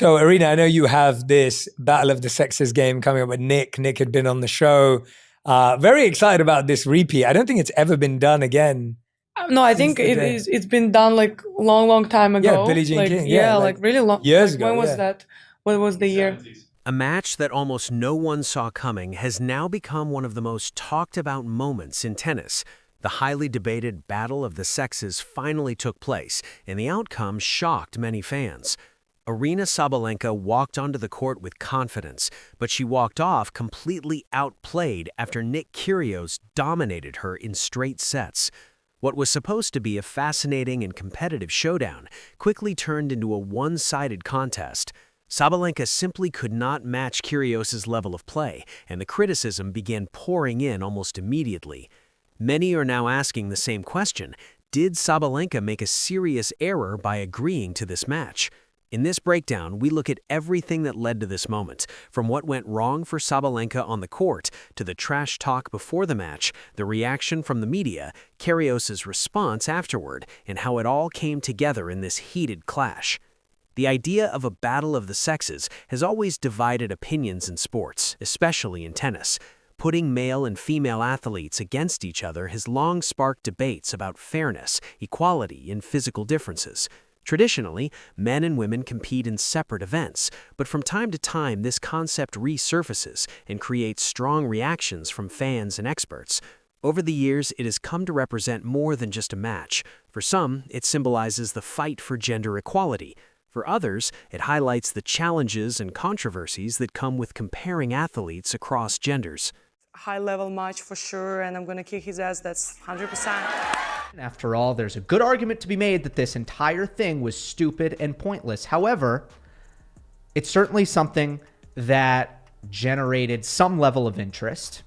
So, Aryna, I know you have this Battle of the Sexes game coming up with Nick. Nick had been on the show. Very excited about this repeat. I don't think it's ever been done again No, I since think the it day. is. It's been done like long time Yeah, ago. Billie Jean Like King. Yeah, yeah, like like really long. years Like ago. when was Yeah. that? What was the year? A match that almost no one saw coming has now become one of the most talked about moments in tennis. The highly debated Battle of the Sexes finally took place, and the outcome shocked many fans. Aryna Sabalenka walked onto the court with confidence, but she walked off completely outplayed after Nick Kyrgios dominated her in straight sets. What was supposed to be a fascinating and competitive showdown quickly turned into a one-sided contest. Sabalenka simply could not match Kyrgios's level of play, and the criticism began pouring in almost immediately. Many are now asking the same question: did Sabalenka make a serious error by agreeing to this match? In this breakdown, we look at everything that led to this moment, from what went wrong for Sabalenka on the court, to the trash talk before the match, the reaction from the media, Kyrgios's response afterward, and how it all came together in this heated clash. The idea of a battle of the sexes has always divided opinions in sports, especially in tennis. Putting male and female athletes against each other has long sparked debates about fairness, equality, and physical differences. Traditionally, men and women compete in separate events, but from time to time this concept resurfaces and creates strong reactions from fans and experts. Over the years, it has come to represent more than just a match. For some, it symbolizes the fight for gender equality. For others, it highlights the challenges and controversies that come with comparing athletes across genders. High level match for sure, and I'm gonna kick his ass, that's 100%. After all, there's a good argument to be made that this entire thing was stupid and pointless. However, it's certainly something that generated some level of interest.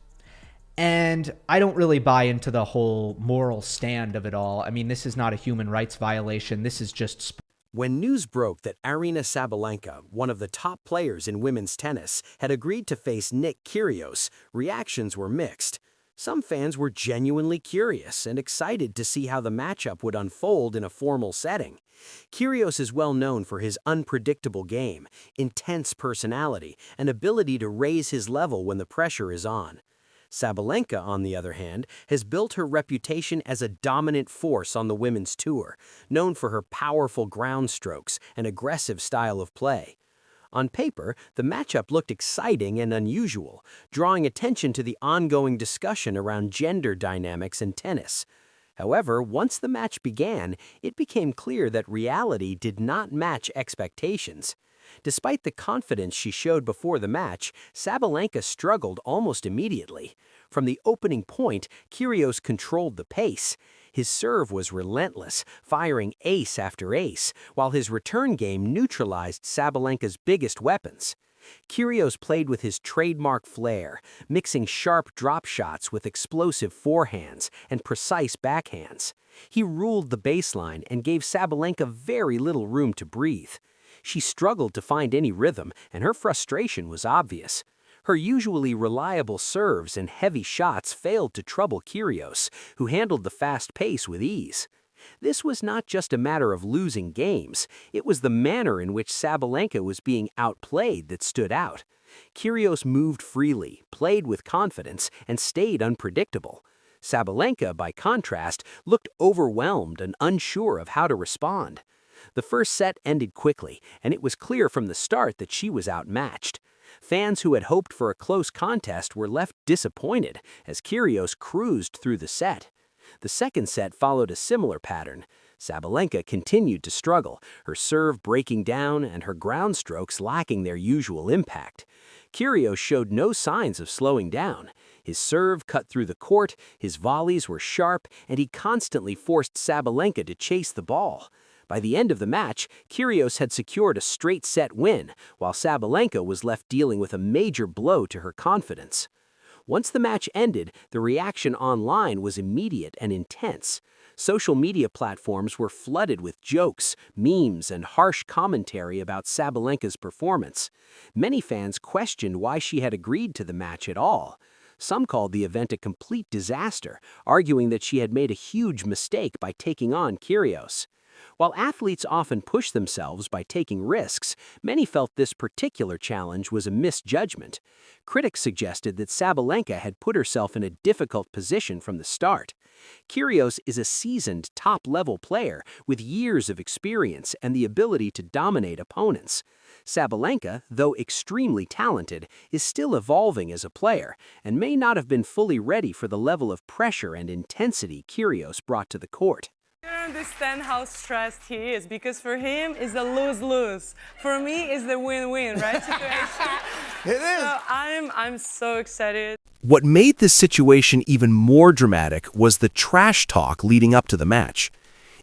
And I don't really buy into the whole moral stand of it all. I mean, this is not a human rights violation. This is just When news broke that Aryna Sabalenka, one of the top players in women's tennis, had agreed to face Nick Kyrgios, reactions were mixed. Some fans were genuinely curious and excited to see how the matchup would unfold in a formal setting. Kyrgios is well known for his unpredictable game, intense personality, and ability to raise his level when the pressure is on. Sabalenka, on the other hand, has built her reputation as a dominant force on the women's tour, known for her powerful ground strokes and aggressive style of play. On paper, the matchup looked exciting and unusual, drawing attention to the ongoing discussion around gender dynamics in tennis. However, once the match began, it became clear that reality did not match expectations. Despite the confidence she showed before the match, Sabalenka struggled almost immediately. From the opening point, Kyrgios controlled the pace. His serve was relentless, firing ace after ace, while his return game neutralized Sabalenka's biggest weapons. Kyrgios played with his trademark flair, mixing sharp drop shots with explosive forehands and precise backhands. He ruled the baseline and gave Sabalenka very little room to breathe. She struggled to find any rhythm, and her frustration was obvious. Her usually reliable serves and heavy shots failed to trouble Kyrgios, who handled the fast pace with ease. This was not just a matter of losing games, it was the manner in which Sabalenka was being outplayed that stood out. Kyrgios moved freely, played with confidence, and stayed unpredictable. Sabalenka, by contrast, looked overwhelmed and unsure of how to respond. The first set ended quickly, and it was clear from the start that she was outmatched. Fans who had hoped for a close contest were left disappointed as Kyrgios cruised through the set. The second set followed a similar pattern. Sabalenka continued to struggle, her serve breaking down and her ground strokes lacking their usual impact. Kyrgios showed no signs of slowing down. His serve cut through the court, his volleys were sharp, and he constantly forced Sabalenka to chase the ball. By the end of the match, Kyrgios had secured a straight-set win, while Sabalenka was left dealing with a major blow to her confidence. Once the match ended, the reaction online was immediate and intense. Social media platforms were flooded with jokes, memes, and harsh commentary about Sabalenka's performance. Many fans questioned why she had agreed to the match at all. Some called the event a complete disaster, arguing that she had made a huge mistake by taking on Kyrgios. While athletes often push themselves by taking risks, many felt this particular challenge was a misjudgment. Critics suggested that Sabalenka had put herself in a difficult position from the start. Kyrgios is a seasoned, top-level player with years of experience and the ability to dominate opponents. Sabalenka, though extremely talented, is still evolving as a player and may not have been fully ready for the level of pressure and intensity Kyrgios brought to the court. I don't understand how stressed he is, because for him it's a lose-lose. For me it's the win-win, right, situation. It is. So I'm so excited. What made this situation even more dramatic was the trash talk leading up to the match.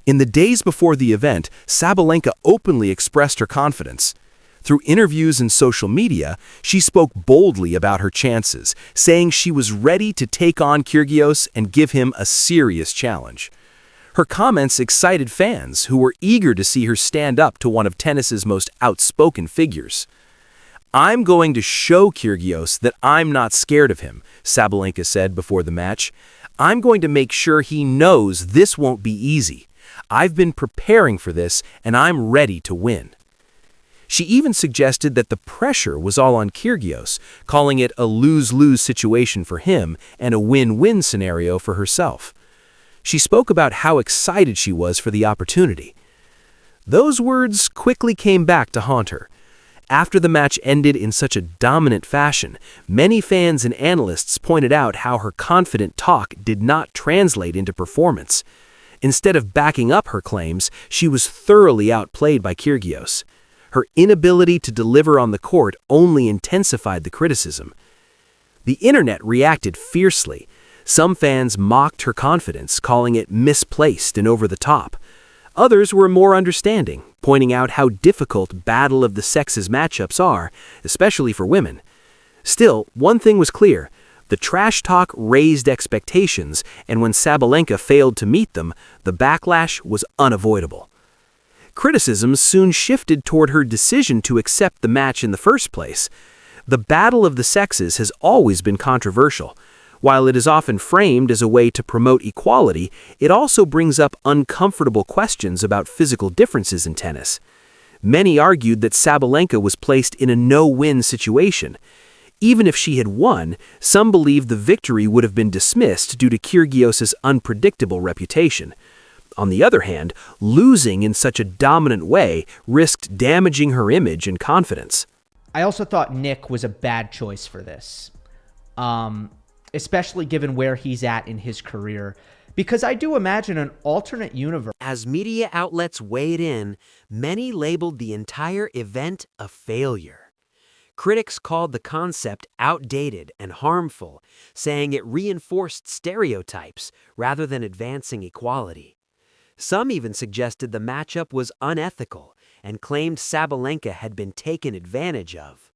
In the days before the event, Sabalenka openly expressed her confidence. Through interviews and social media, she spoke boldly about her chances, saying she was ready to take on Kyrgios and give him a serious challenge. Her comments excited fans who were eager to see her stand up to one of tennis's most outspoken figures. "I'm going to show Kyrgios that I'm not scared of him," Sabalenka said before the match. "I'm going to make sure he knows this won't be easy. I've been preparing for this, and I'm ready to win." She even suggested that the pressure was all on Kyrgios, calling it a lose-lose situation for him and a win-win scenario for herself. She spoke about how excited she was for the opportunity. Those words quickly came back to haunt her. After the match ended in such a dominant fashion, many fans and analysts pointed out how her confident talk did not translate into performance. Instead of backing up her claims, she was thoroughly outplayed by Kyrgios. Her inability to deliver on the court only intensified the criticism. The internet reacted fiercely. Some fans mocked her confidence, calling it misplaced and over the top. Others were more understanding, pointing out how difficult battle of the sexes matchups are, especially for women. Still, one thing was clear: the trash talk raised expectations, and when Sabalenka failed to meet them, the backlash was unavoidable. Criticism soon shifted toward her decision to accept the match in the first place. The battle of the sexes has always been controversial. While it is often framed as a way to promote equality, it also brings up uncomfortable questions about physical differences in tennis. Many argued that Sabalenka was placed in a no-win situation. Even if she had won, some believed the victory would have been dismissed due to Kyrgios' unpredictable reputation. On the other hand, losing in such a dominant way risked damaging her image and confidence. I also thought Nick was a bad choice for this. Especially given where he's at in his career, because I do imagine an alternate universe. As media outlets weighed in, many labeled the entire event a failure. Critics called the concept outdated and harmful, saying it reinforced stereotypes rather than advancing equality. Some even suggested the matchup was unethical and claimed Sabalenka had been taken advantage of.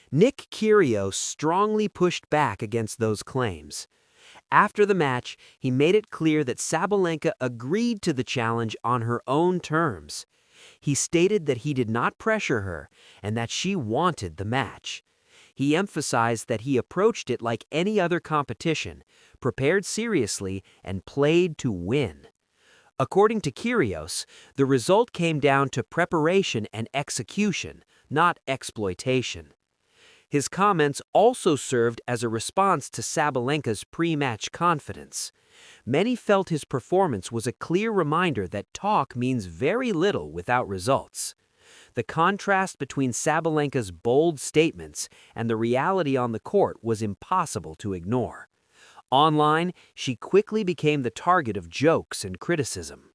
Nick Kyrgios strongly pushed back against those claims. After the match, he made it clear that Sabalenka agreed to the challenge on her own terms. He stated that he did not pressure her and that she wanted the match. He emphasized that he approached it like any other competition, prepared seriously, and played to win. According to Kyrgios, the result came down to preparation and execution, not exploitation. His comments also served as a response to Sabalenka's pre-match confidence. Many felt his performance was a clear reminder that talk means very little without results. The contrast between Sabalenka's bold statements and the reality on the court was impossible to ignore. Online, she quickly became the target of jokes and criticism.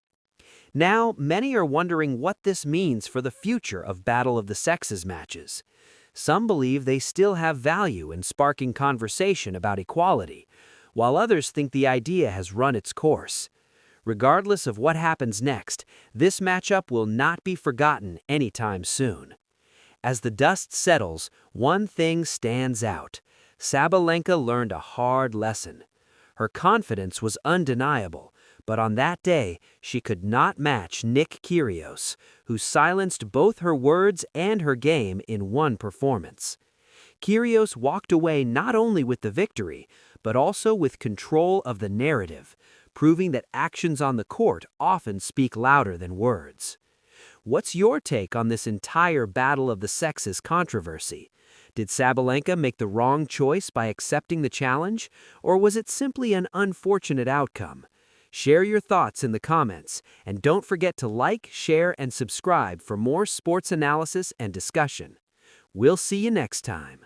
Now, many are wondering what this means for the future of Battle of the Sexes matches. Some believe they still have value in sparking conversation about equality, while others think the idea has run its course. Regardless of what happens next, this matchup will not be forgotten anytime soon. As the dust settles, one thing stands out. Sabalenka learned a hard lesson. Her confidence was undeniable, but on that day, she could not match Nick Kyrgios, who silenced both her words and her game in one performance. Kyrgios walked away not only with the victory, but also with control of the narrative, proving that actions on the court often speak louder than words. What's your take on this entire battle of the sexes controversy? Did Sabalenka make the wrong choice by accepting the challenge, or was it simply an unfortunate outcome? Share your thoughts in the comments, and don't forget to like, share, and subscribe for more sports analysis and discussion. We'll see you next time.